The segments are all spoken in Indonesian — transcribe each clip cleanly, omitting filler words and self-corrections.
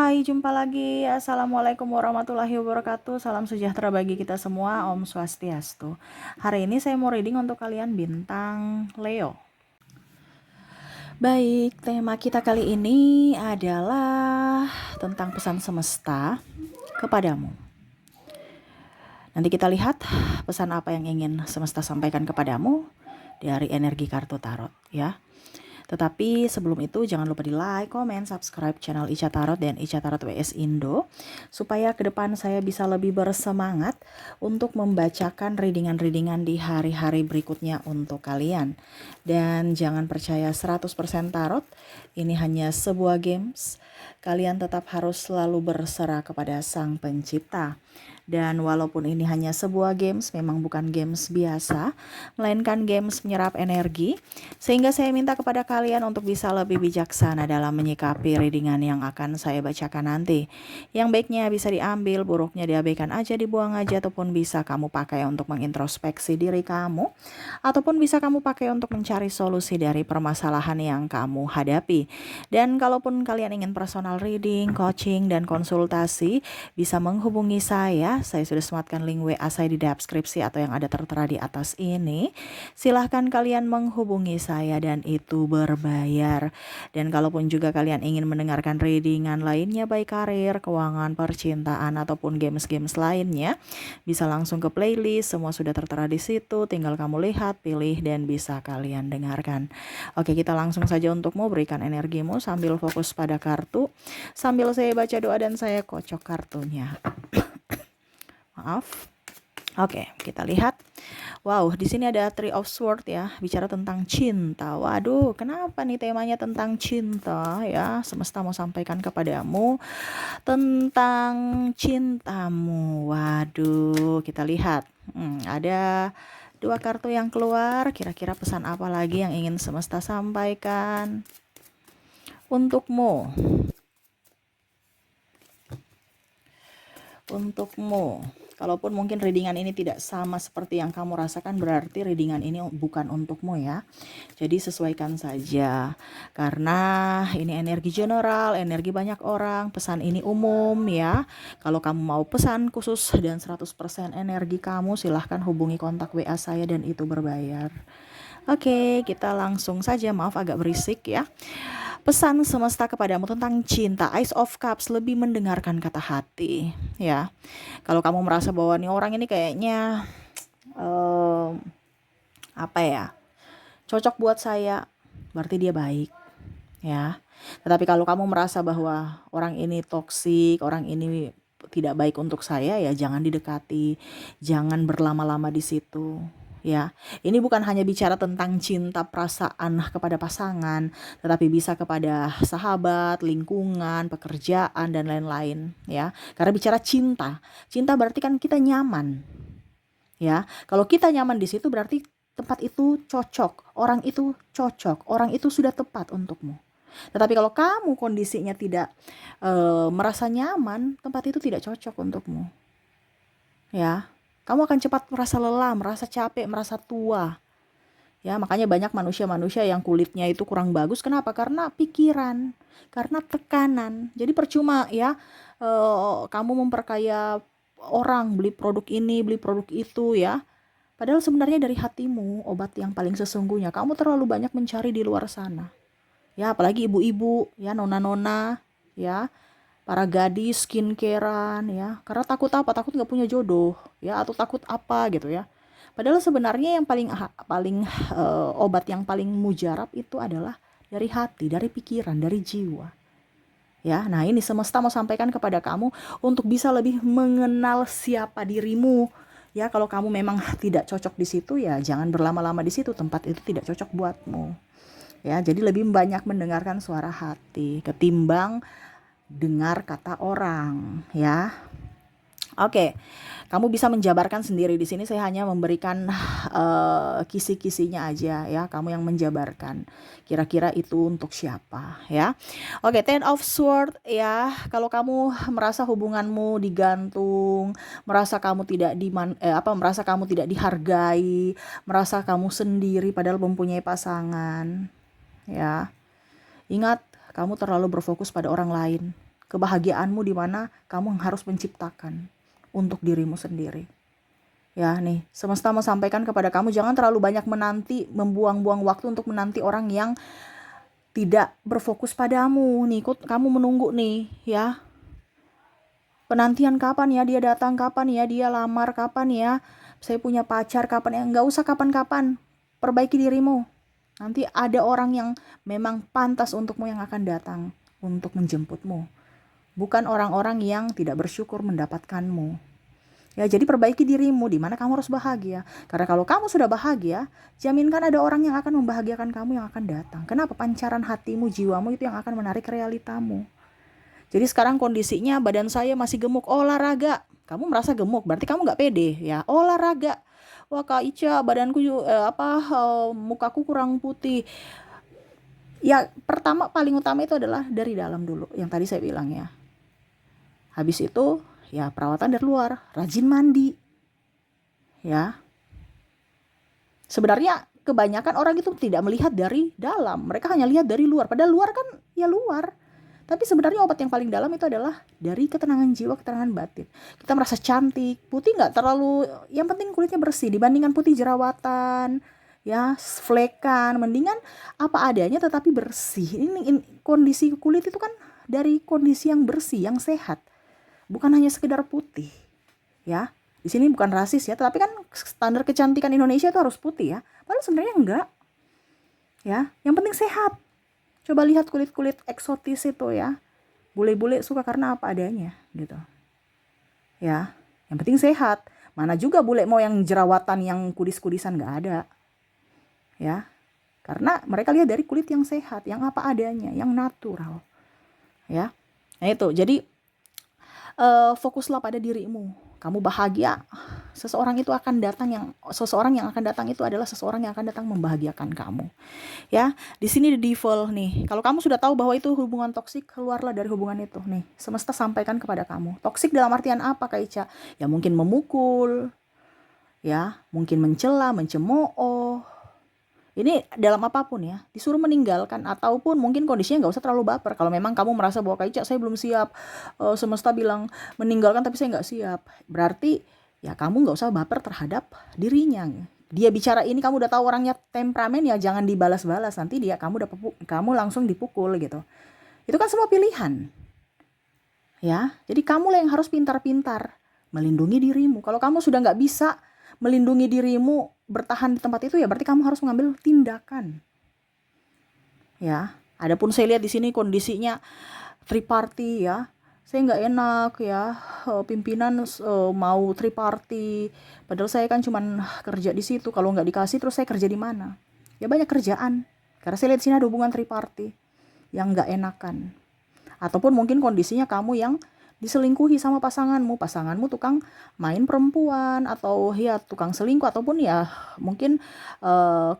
Hai, jumpa lagi. Assalamualaikum warahmatullahi wabarakatuh. Salam sejahtera bagi kita semua. Om Swastiastu. Hari ini saya mau reading untuk kalian bintang Leo. Baik, tema kita kali ini adalah tentang pesan semesta kepadamu. Nanti kita lihat pesan apa yang ingin semesta sampaikan kepadamu dari energi kartu tarot ya. Tetapi sebelum itu jangan lupa di like, komen, subscribe channel Ica Tarot dan Ica Tarot WS Indo supaya ke depan saya bisa lebih bersemangat untuk membacakan readingan-readingan di hari-hari berikutnya untuk kalian. Dan jangan percaya 100% tarot, ini hanya sebuah games. Kalian tetap harus selalu berserah kepada Sang Pencipta. Dan walaupun ini hanya sebuah games, memang bukan games biasa, melainkan games menyerap energi, sehingga saya minta kepada kalian untuk bisa lebih bijaksana dalam menyikapi readingan yang akan saya bacakan nanti. Yang baiknya bisa diambil, buruknya diabaikan aja, dibuang aja, ataupun bisa kamu pakai untuk mengintrospeksi diri kamu, ataupun bisa kamu pakai untuk mencari solusi dari permasalahan yang kamu hadapi. Dan kalaupun kalian ingin personal reading, coaching, dan konsultasi, bisa menghubungi saya. Saya sudah sematkan link WA saya di deskripsi atau yang ada tertera di atas ini. Silahkan kalian menghubungi saya dan itu berbayar. Dan kalaupun juga kalian ingin mendengarkan readingan lainnya baik karir, keuangan, percintaan, ataupun games-games lainnya, bisa langsung ke playlist, semua sudah tertera di situ. Tinggal kamu lihat, pilih, dan bisa kalian dengarkan. Oke, kita langsung saja untukmu, berikan energimu sambil fokus pada kartu, sambil saya baca doa dan saya kocok kartunya. Maaf. Oke, kita lihat. Wow, di sini ada Three of Swords ya, bicara tentang cinta. Waduh, kenapa nih temanya tentang cinta ya? Semesta mau sampaikan kepadamu tentang cintamu. Waduh, kita lihat. Ada dua kartu yang keluar. Kira-kira pesan apa lagi yang ingin semesta sampaikan untukmu? Kalaupun mungkin readingan ini tidak sama seperti yang kamu rasakan, berarti readingan ini bukan untukmu ya. Jadi sesuaikan saja, karena ini energi general, energi banyak orang, pesan ini umum ya. Kalau kamu mau pesan khusus dan 100% energi kamu, silahkan hubungi kontak WA saya dan itu berbayar. Oke, kita langsung saja, maaf agak berisik ya. Pesan semesta kepadamu tentang cinta, Ace of Cups, lebih mendengarkan kata hati ya. Kalau kamu merasa bahwa nih orang ini kayaknya apa ya, cocok buat saya, berarti dia baik ya. Tetapi kalau kamu merasa bahwa orang ini toksik, orang ini tidak baik untuk saya, ya jangan didekati, jangan berlama-lama di situ ya. Ini bukan hanya bicara tentang cinta perasaan kepada pasangan, tetapi bisa kepada sahabat, lingkungan, pekerjaan, dan lain-lain ya. Karena bicara cinta, cinta berarti kan kita nyaman ya. Kalau kita nyaman di situ berarti tempat itu cocok, orang itu cocok, orang itu sudah tepat untukmu. Tetapi kalau kamu kondisinya tidak merasa nyaman, tempat itu tidak cocok untukmu ya. Kamu akan cepat merasa lelah, merasa capek, merasa tua ya. Makanya banyak manusia-manusia yang kulitnya itu kurang bagus. Kenapa? Karena pikiran, karena tekanan. Jadi percuma ya kamu memperkaya orang, beli produk ini, beli produk itu ya. Padahal sebenarnya dari hatimu obat yang paling sesungguhnya. Kamu terlalu banyak mencari di luar sana ya, apalagi ibu-ibu ya, nona-nona ya, para gadis skincarean ya, karena takut apa? Takut nggak punya jodoh ya, atau takut apa gitu ya. Padahal sebenarnya yang paling obat yang paling mujarab itu adalah dari hati, dari pikiran, dari jiwa ya. Nah, ini semesta mau sampaikan kepada kamu untuk bisa lebih mengenal siapa dirimu ya. Kalau kamu memang tidak cocok di situ, ya jangan berlama-lama di situ, tempat itu tidak cocok buatmu ya. Jadi lebih banyak mendengarkan suara hati ketimbang dengar kata orang ya. Oke, kamu bisa menjabarkan sendiri. Di sini saya hanya memberikan kisi-kisinya aja ya. Kamu yang menjabarkan. Kira-kira itu untuk siapa ya? Oke, Ten of Sword ya. Kalau kamu merasa hubunganmu digantung, merasa kamu merasa kamu tidak dihargai, merasa kamu sendiri padahal mempunyai pasangan ya. Ingat, kamu terlalu berfokus pada orang lain. kebahagiaanmu di mana kamu harus menciptakan untuk dirimu sendiri. Ya nih, semesta mau sampaikan kepada kamu, jangan terlalu banyak menanti, membuang-buang waktu untuk menanti orang yang tidak berfokus padamu. Nih, kamu menunggu nih ya. Penantian kapan ya dia datang, kapan ya dia lamar, kapan ya saya punya pacar, kapan ya. Nggak usah kapan-kapan, perbaiki dirimu. Nanti ada orang yang memang pantas untukmu yang akan datang untuk menjemputmu. Bukan orang-orang yang tidak bersyukur mendapatkanmu. Ya, jadi perbaiki dirimu di mana kamu harus bahagia. Karena kalau kamu sudah bahagia, jaminkan ada orang yang akan membahagiakan kamu yang akan datang. Kenapa? Pancaran hatimu, jiwamu itu yang akan menarik realitamu. Jadi sekarang kondisinya badan saya masih gemuk, olahraga. Kamu merasa gemuk, berarti kamu nggak pede ya. Olahraga. Wah Kak Ica, badanku mukaku kurang putih. Ya, pertama paling utama itu adalah dari dalam dulu, yang tadi saya bilang ya. Habis itu ya perawatan dari luar, rajin mandi. Ya. Sebenarnya kebanyakan orang itu tidak melihat dari dalam, mereka hanya lihat dari luar. Padahal luar kan ya luar. Tapi sebenarnya obat yang paling dalam itu adalah dari ketenangan jiwa, ketenangan batin. Kita merasa cantik, putih nggak terlalu, yang penting kulitnya bersih dibandingkan putih jerawatan, ya flekan, mendingan apa adanya tetapi bersih. Ini kondisi kulit itu kan dari kondisi yang bersih, yang sehat. Bukan hanya sekedar putih, ya. Di sini bukan rasis ya, tetapi kan standar kecantikan Indonesia itu harus putih ya. Padahal sebenarnya enggak, ya. Yang penting sehat. Coba lihat kulit-kulit eksotis itu ya. Bule-bule suka karena apa adanya, gitu. Ya, yang penting sehat. Mana juga bule mau yang jerawatan, yang kudis-kudisan, nggak ada. Ya, karena mereka lihat dari kulit yang sehat, yang apa adanya, yang natural. Ya, nah itu. Jadi fokuslah pada dirimu. Kamu bahagia, seseorang yang akan datang itu adalah seseorang yang akan datang membahagiakan kamu. Ya, di sini di default nih. Kalau kamu sudah tahu bahwa itu hubungan toksik, keluarlah dari hubungan itu nih. Semesta sampaikan kepada kamu. Toksik dalam artian apa, Kak Ica? Ya mungkin memukul, ya, mungkin mencela, mencemooh. Ini dalam apapun ya, disuruh meninggalkan, ataupun mungkin kondisinya nggak usah terlalu baper. Kalau memang kamu merasa bahwa Kak Ica, saya belum siap, semesta bilang meninggalkan tapi saya nggak siap, berarti ya kamu nggak usah baper terhadap dirinya. Dia bicara ini, kamu udah tahu orangnya temperamen, ya jangan dibalas-balas, nanti kamu langsung dipukul gitu. Itu kan semua pilihan, ya. Jadi kamulah yang harus pintar-pintar melindungi dirimu. Kalau kamu sudah nggak bisa melindungi dirimu, bertahan di tempat itu, ya berarti kamu harus mengambil tindakan. Ya, adapun saya lihat di sini kondisinya triparty ya. Saya nggak enak ya, pimpinan mau triparty. Padahal saya kan cuman kerja di situ. Kalau nggak dikasih, terus saya kerja di mana? Ya banyak kerjaan. Karena saya lihat di sini ada hubungan triparty yang nggak enakan. Ataupun mungkin kondisinya kamu yang diselingkuhi sama pasanganmu tukang main perempuan, atau ya tukang selingkuh, ataupun ya mungkin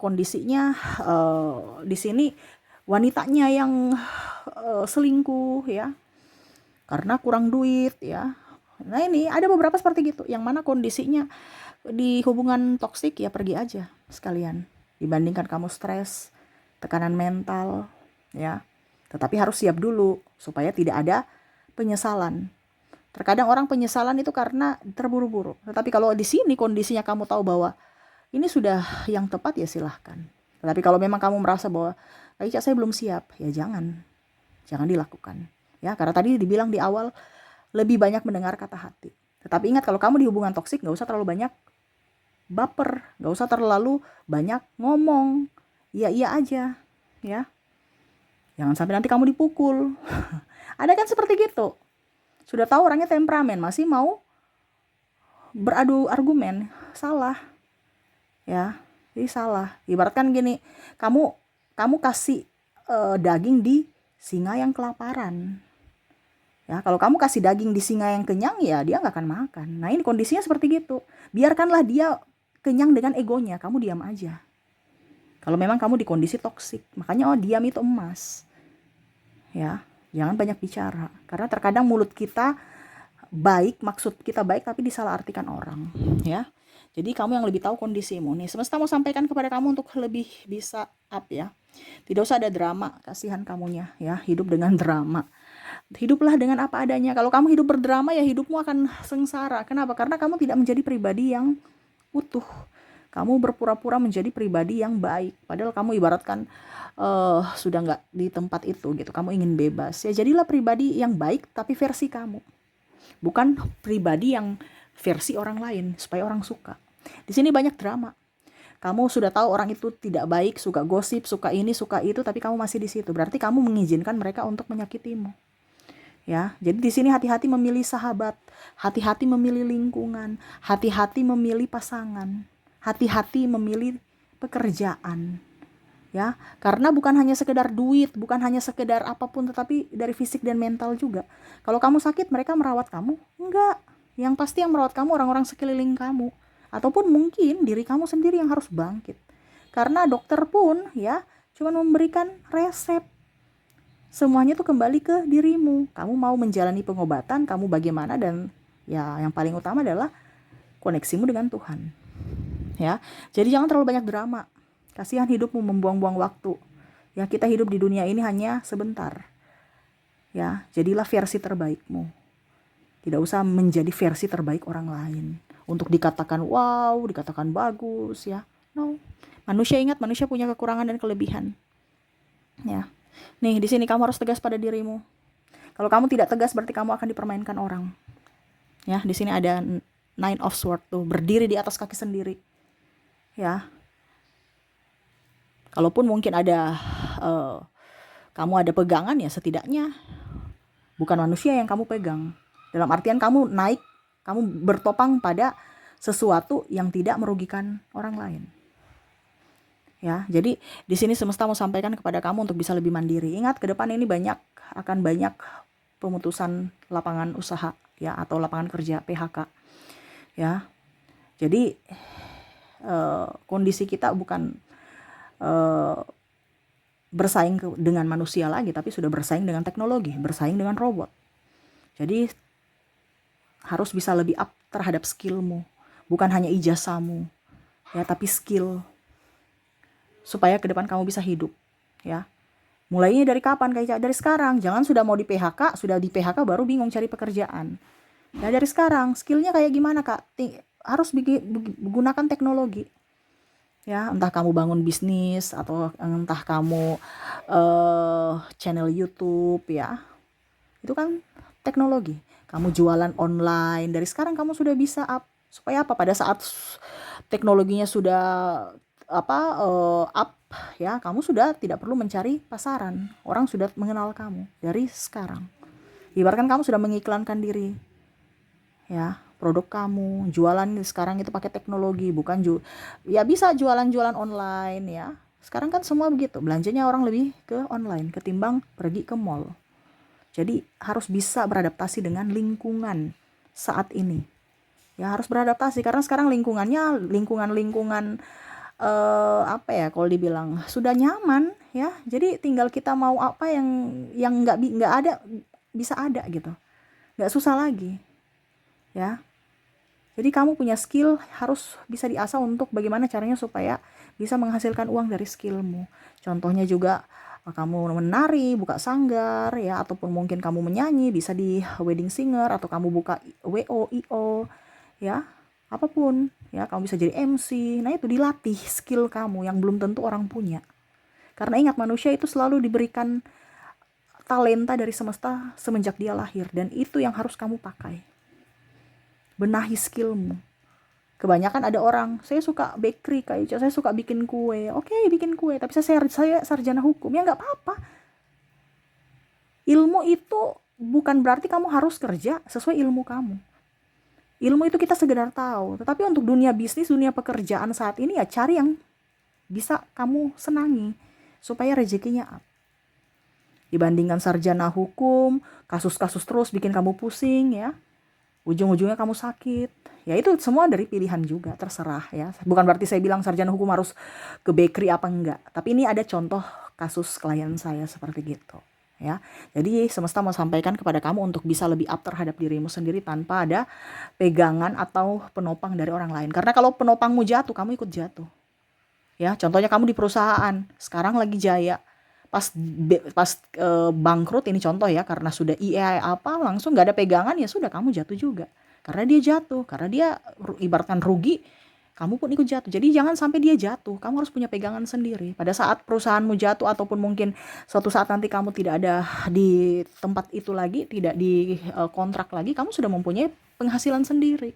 kondisinya di sini wanitanya yang selingkuh ya karena kurang duit ya. Nah ini ada beberapa seperti gitu, yang mana kondisinya di hubungan toksik, ya pergi aja sekalian, dibandingkan kamu stres, tekanan mental ya. Tetapi harus siap dulu supaya tidak ada penyesalan. Terkadang orang penyesalan itu karena terburu-buru. Tetapi kalau di sini kondisinya kamu tahu bahwa ini sudah yang tepat, ya silahkan. Tetapi kalau memang kamu merasa bahwa Kak, saya belum siap, ya jangan dilakukan. Ya, karena tadi dibilang di awal lebih banyak mendengar kata hati. Tetapi ingat, kalau kamu di hubungan toksik, nggak usah terlalu banyak baper, nggak usah terlalu banyak ngomong. Iya aja, ya. Jangan sampai nanti kamu dipukul. Ada kan seperti gitu. Sudah tahu orangnya temperamen, masih mau beradu argumen, salah. Ya, jadi salah. Ibaratkan gini, kamu kasih daging di singa yang kelaparan. Ya, kalau kamu kasih daging di singa yang kenyang, ya dia nggak akan makan. Nah ini kondisinya seperti gitu. Biarkanlah dia kenyang dengan egonya, kamu diam aja. Kalau memang kamu di kondisi toksik, makanya diam itu emas. Ya, jangan banyak bicara, karena terkadang mulut kita baik, maksud kita baik, tapi disalahartikan orang, ya. Jadi kamu yang lebih tahu kondisimu. Nih, semesta mau sampaikan kepada kamu untuk lebih bisa up ya. Tidak usah ada drama, kasihan kamunya ya, hidup dengan drama. Hiduplah dengan apa adanya. Kalau kamu hidup berdrama, ya hidupmu akan sengsara. Kenapa? Karena kamu tidak menjadi pribadi yang utuh. Kamu berpura-pura menjadi pribadi yang baik. Padahal kamu ibaratkan sudah nggak di tempat itu gitu. Kamu ingin bebas. Ya jadilah pribadi yang baik tapi versi kamu. Bukan pribadi yang versi orang lain supaya orang suka. Di sini banyak drama. Kamu sudah tahu orang itu tidak baik, suka gosip, suka ini, suka itu, tapi kamu masih di situ. Berarti kamu mengizinkan mereka untuk menyakitimu. Ya, jadi di sini hati-hati memilih sahabat, hati-hati memilih lingkungan, hati-hati memilih pasangan, hati-hati memilih pekerjaan. Ya, karena bukan hanya sekedar duit, bukan hanya sekedar apapun, tetapi dari fisik dan mental juga. Kalau kamu sakit, mereka merawat kamu? Enggak. Yang pasti yang merawat kamu orang-orang sekeliling kamu. Ataupun mungkin diri kamu sendiri yang harus bangkit. Karena dokter pun ya cuma memberikan resep. Semuanya tuh kembali ke dirimu. Kamu mau menjalani pengobatan, kamu bagaimana, dan ya yang paling utama adalah koneksimu dengan Tuhan. Ya. Jadi jangan terlalu banyak drama. Kasihan hidupmu membuang-buang waktu. Ya, kita hidup di dunia ini hanya sebentar. Ya, jadilah versi terbaikmu. Tidak usah menjadi versi terbaik orang lain. Untuk dikatakan wow, dikatakan bagus ya. No. Manusia, ingat, manusia punya kekurangan dan kelebihan. Ya. Nih, di sini kamu harus tegas pada dirimu. Kalau kamu tidak tegas berarti kamu akan dipermainkan orang. Ya, di sini ada Nine of Swords tuh, berdiri di atas kaki sendiri. Ya. Kalaupun mungkin ada kamu ada pegangan, ya setidaknya bukan manusia yang kamu pegang. Dalam artian kamu naik, kamu bertopang pada sesuatu yang tidak merugikan orang lain. Ya, jadi di sini semesta mau sampaikan kepada kamu untuk bisa lebih mandiri. Ingat, ke depan ini akan banyak pemutusan lapangan usaha ya, atau lapangan kerja, PHK. Ya. Jadi kondisi kita bukan bersaing dengan manusia lagi, tapi sudah bersaing dengan teknologi, bersaing dengan robot. Jadi harus bisa lebih up terhadap skillmu, bukan hanya ijazahmu, ya, tapi skill, supaya ke depan kamu bisa hidup, ya. Mulainya dari kapan? Kayak dari sekarang. Jangan sudah mau di PHK, sudah di PHK baru bingung cari pekerjaan. Ya dari sekarang, skillnya kayak gimana, Kak? Harus gunakan teknologi. Ya, entah kamu bangun bisnis atau entah kamu channel YouTube ya. Itu kan teknologi. Kamu jualan online, dari sekarang kamu sudah bisa up. Supaya apa? Pada saat teknologinya sudah up ya, kamu sudah tidak perlu mencari pasaran. Orang sudah mengenal kamu dari sekarang. Ibaratkan kamu sudah mengiklankan diri. Ya, produk kamu, jualan sekarang itu pakai teknologi, bukan ya bisa jualan-jualan online ya. Sekarang kan semua begitu, belanjanya orang lebih ke online ketimbang pergi ke mall. Jadi harus bisa beradaptasi dengan lingkungan saat ini. Ya harus beradaptasi karena sekarang lingkungannya lingkungan apa ya, kalau dibilang sudah nyaman ya. Jadi tinggal kita mau apa yang nggak ada bisa ada gitu. Nggak susah lagi. Ya. Jadi kamu punya skill harus bisa diasah untuk bagaimana caranya supaya bisa menghasilkan uang dari skillmu. Contohnya juga kamu menari, buka sanggar ya, ataupun mungkin kamu menyanyi, bisa di wedding singer, atau kamu buka WO, IO ya, apapun ya, kamu bisa jadi MC. Nah itu dilatih skill kamu yang belum tentu orang punya. Karena ingat, manusia itu selalu diberikan talenta dari semesta semenjak dia lahir, dan itu yang harus kamu pakai. Benahi skillmu. Kebanyakan ada orang, saya suka bakery Kak Ica, saya suka bikin kue. Oke, bikin kue, tapi saya sarjana hukum. Ya nggak apa-apa. Ilmu itu bukan berarti kamu harus kerja sesuai ilmu kamu. Ilmu itu kita sekedar tahu, tetapi untuk dunia bisnis, dunia pekerjaan saat ini ya cari yang bisa kamu senangi supaya rezekinya up. Dibandingkan sarjana hukum, kasus-kasus terus bikin kamu pusing ya. Ujung-ujungnya kamu sakit. Ya itu semua dari pilihan juga, terserah ya. Bukan berarti saya bilang sarjana hukum harus ke bakery apa enggak. Tapi ini ada contoh kasus klien saya seperti gitu. Ya, jadi semesta mau sampaikan kepada kamu untuk bisa lebih up terhadap dirimu sendiri tanpa ada pegangan atau penopang dari orang lain. Karena kalau penopangmu jatuh, kamu ikut jatuh. Ya, contohnya kamu di perusahaan, sekarang lagi jaya. pas bangkrut, ini contoh ya, karena sudah IE apa langsung nggak ada pegangan, ya sudah kamu jatuh juga. Karena dia jatuh, karena dia ibaratkan rugi, kamu pun ikut jatuh. Jadi jangan sampai dia jatuh, kamu harus punya pegangan sendiri. Pada saat perusahaanmu jatuh ataupun mungkin suatu saat nanti kamu tidak ada di tempat itu lagi, tidak di kontrak lagi, kamu sudah mempunyai penghasilan sendiri.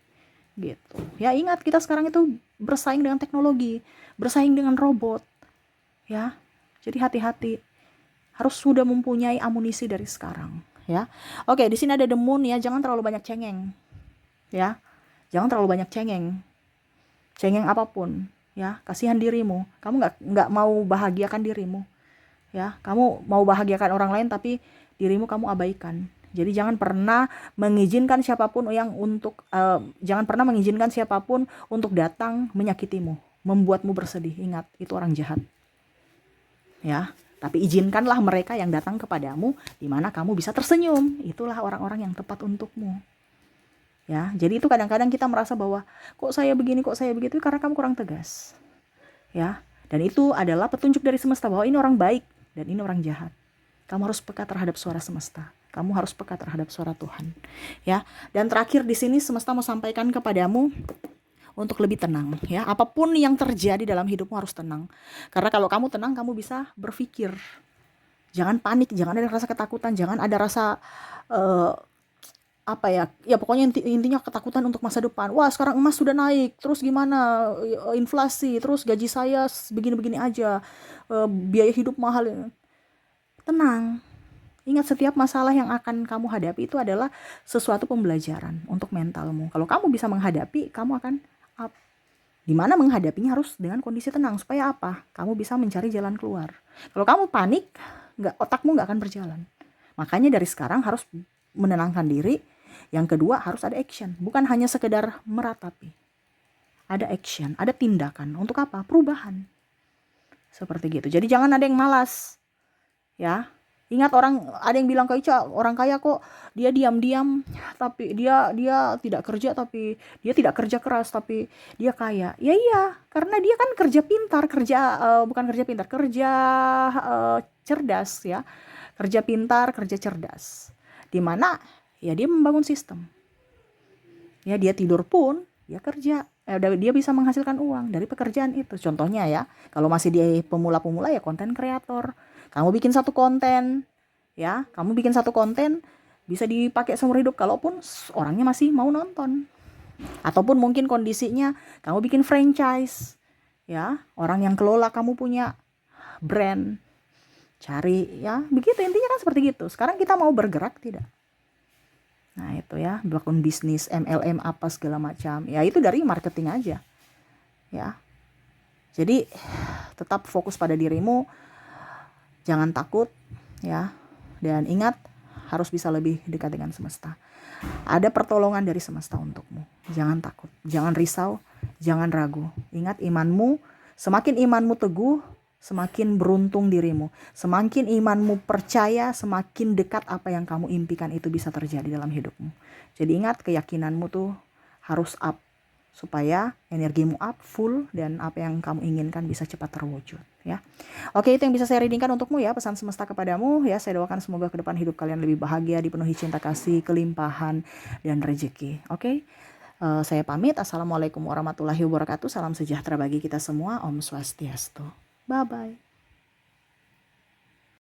Gitu. Ya ingat, kita sekarang itu bersaing dengan teknologi, bersaing dengan robot. Ya. Jadi hati-hati. Harus sudah mempunyai amunisi dari sekarang, ya. Oke, di sini ada The Moon ya, jangan terlalu banyak cengeng. Ya. Jangan terlalu banyak cengeng. Cengeng apapun, ya. Kasihan dirimu. Kamu nggak mau bahagiakan dirimu. Ya, kamu mau bahagiakan orang lain tapi dirimu kamu abaikan. Jadi jangan pernah mengizinkan siapapun untuk datang menyakitimu, membuatmu bersedih. Ingat, itu orang jahat. Ya, tapi izinkanlah mereka yang datang kepadamu di mana kamu bisa tersenyum. Itulah orang-orang yang tepat untukmu. Ya, jadi itu kadang-kadang kita merasa bahwa kok saya begini, kok saya begitu, karena kamu kurang tegas. Ya, dan itu adalah petunjuk dari semesta bahwa ini orang baik dan ini orang jahat. Kamu harus peka terhadap suara semesta. Kamu harus peka terhadap suara Tuhan. Ya, dan terakhir di sini semesta mau sampaikan kepadamu untuk lebih tenang, ya. Apapun yang terjadi dalam hidupmu harus tenang. Karena kalau kamu tenang, kamu bisa berpikir. Jangan panik, jangan ada rasa ketakutan, jangan ada rasa pokoknya intinya ketakutan untuk masa depan. Wah, sekarang emas sudah naik, terus gimana? Inflasi, terus gaji saya begini-begini aja, biaya hidup mahal. Tenang. Ingat, setiap masalah yang akan kamu hadapi itu adalah sesuatu pembelajaran untuk mentalmu. Kalau kamu bisa menghadapi, kamu akan up. Dimana menghadapinya harus dengan kondisi tenang. Supaya apa? Kamu bisa mencari jalan keluar. Kalau kamu panik, otakmu nggak akan berjalan. Makanya dari sekarang harus menenangkan diri. Yang kedua, harus ada action. Bukan hanya sekedar meratapi. Ada action, ada tindakan. Untuk apa? Perubahan. Seperti gitu. Jadi jangan ada yang malas. Ya. Ingat, ada yang bilang, Kak Ica, orang kaya kok dia diam-diam, tapi dia tidak kerja, tapi dia tidak kerja keras, tapi dia kaya. Ya iya, karena dia kan kerja cerdas ya. Kerja pintar, kerja cerdas. Di mana ya dia membangun sistem. Ya, dia tidur pun dia kerja. Dia bisa menghasilkan uang dari pekerjaan itu. Contohnya ya, kalau masih di pemula-pemula ya konten kreator. Kamu bikin satu konten, bisa dipakai seumur hidup kalaupun orangnya masih mau nonton. Ataupun mungkin kondisinya kamu bikin franchise, ya, orang yang kelola, kamu punya brand, cari, ya, begitu intinya kan seperti gitu. Sekarang kita mau bergerak tidak? Nah itu ya, melakukan bisnis, MLM apa segala macam, ya itu dari marketing aja, ya. Jadi tetap fokus pada dirimu. Jangan takut, ya. Dan ingat, harus bisa lebih dekat dengan semesta. Ada pertolongan dari semesta untukmu. Jangan takut, jangan risau, jangan ragu. Ingat, semakin imanmu teguh, semakin beruntung dirimu. Semakin imanmu percaya, semakin dekat apa yang kamu impikan itu bisa terjadi dalam hidupmu. Jadi ingat, keyakinanmu tuh harus up. Supaya energimu up, full, dan apa yang kamu inginkan bisa cepat terwujud, ya. Oke, itu yang bisa saya readingkan untukmu ya, pesan semesta kepadamu ya. Saya doakan semoga ke depan hidup kalian lebih bahagia, dipenuhi cinta kasih, kelimpahan, dan rezeki. Oke, saya pamit. Assalamualaikum warahmatullahi wabarakatuh. Salam sejahtera bagi kita semua. Om Swastiastu. Bye-bye.